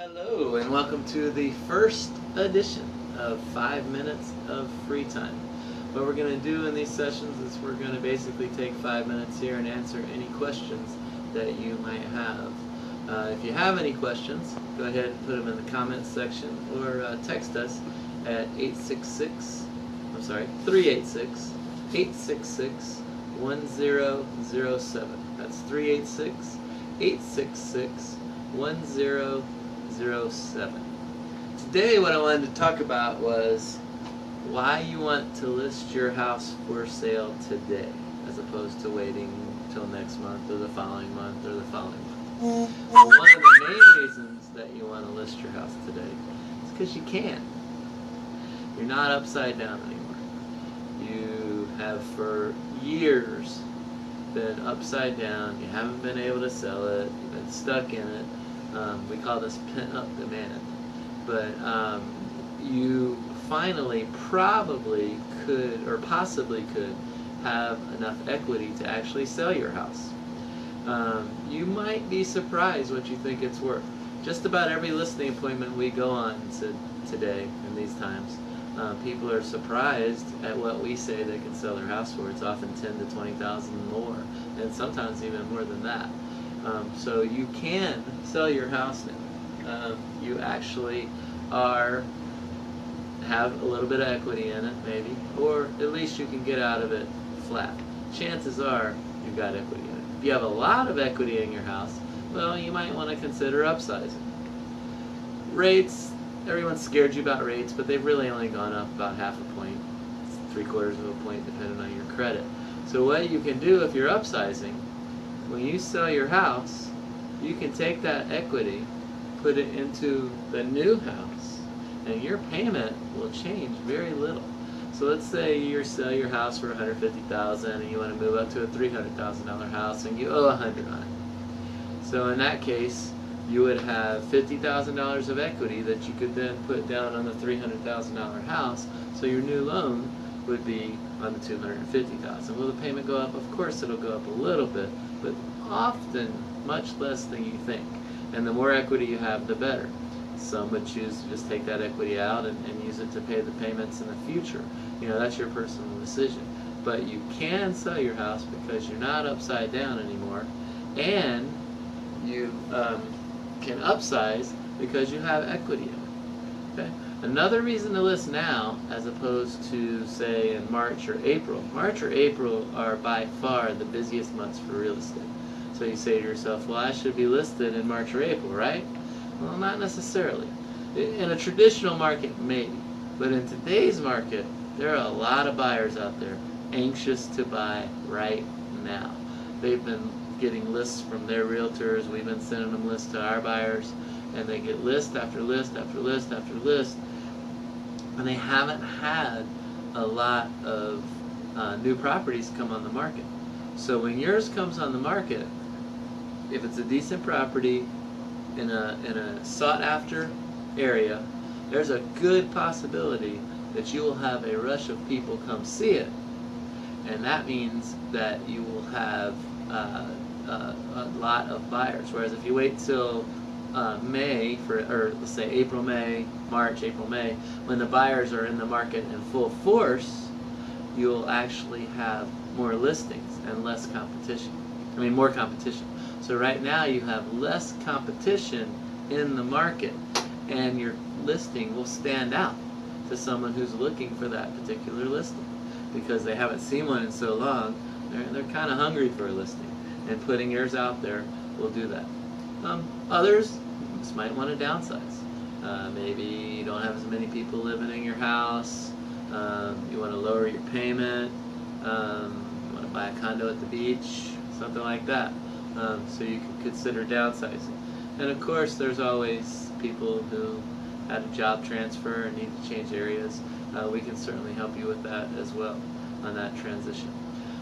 Hello, and welcome to the first edition of 5 Minutes of Free Time. What we're going to do in these sessions is we're going to basically take 5 minutes here and answer any questions that you might have. If you have any questions, go ahead and put them in the comments section or text us at 386-1007. That's 386-866-1007. Today what I wanted to talk about was why you want to list your house for sale today as opposed to waiting till next month or the following month or the following month. Well, one of the main reasons that you want to list your house today is because you can. You're not upside down anymore. You have for years been upside down. You haven't been able to sell it. You've been stuck in it. We call this pent-up demand. But you finally probably could or possibly could have enough equity to actually sell your house. You might be surprised what you think it's worth. Just about every listing appointment we go on today in these times, people are surprised at what we say they can sell their house for. It's often $10,000 to $20,000 more, and sometimes even more than that. So you can sell your house now. You actually have a little bit of equity in it, maybe, or at least you can get out of it flat. Chances are you've got equity in it. If you have a lot of equity in your house, well, you might want to consider upsizing. Rates, everyone's scared you about rates, but they've really only gone up about half a point, 3/4 of a point, depending on your credit. So what you can do if you're upsizing, when you sell your house, you can take that equity, put it into the new house, and your payment will change very little. So let's say you sell your house for $150,000 and you want to move up to a $300,000 house and you owe $100 on it. So in that case, you would have $50,000 of equity that you could then put down on the $300,000 house. So your new loan would be on the $250,000. Will the payment go up? Of course it'll go up a little bit, but often much less than you think. And the more equity you have, the better. Some would choose to just take that equity out and use it to pay the payments in the future. You know, that's your personal decision. But you can sell your house because you're not upside down anymore, and you can upsize because you have equity in it. Okay? Another reason to list now, as opposed to, say, in March or April. March or April are by far the busiest months for real estate. So you say to yourself, well, I should be listed in March or April, right? Well, not necessarily. In a traditional market, maybe. But in today's market, there are a lot of buyers out there anxious to buy right now. They've been getting lists from their realtors. We've been sending them lists to our buyers, and they get list after list after list after list, and they haven't had a lot of new properties come on the market. So when yours comes on the market, if it's a decent property in a sought after area, there's a good possibility that you will have a rush of people come see it, and that means that you will have a lot of buyers. Whereas if you wait till May, or let's say April, May, March, April, May, when the buyers are in the market in full force, you'll actually have more listings and less competition. I mean, more competition. So right now you have less competition in the market, and your listing will stand out to someone who's looking for that particular listing because they haven't seen one in so long. They're kind of hungry for a listing, and putting yours out there will do that. Others just might want to downsize. Maybe you don't have as many people living in your house. You want to lower your payment. You want to buy a condo at the beach, something like that. So you could consider downsizing. And of course, there's always people who had a job transfer and need to change areas. We can certainly help you with that as well on that transition.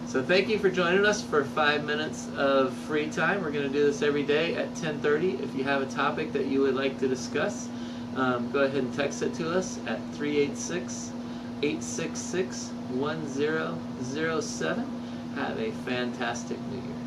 So thank you for joining us for 5 minutes of free time. We're going to do this every day at 10:30. If you have a topic that you would like to discuss, go ahead and text it to us at 386-866-1007. Have a fantastic New Year.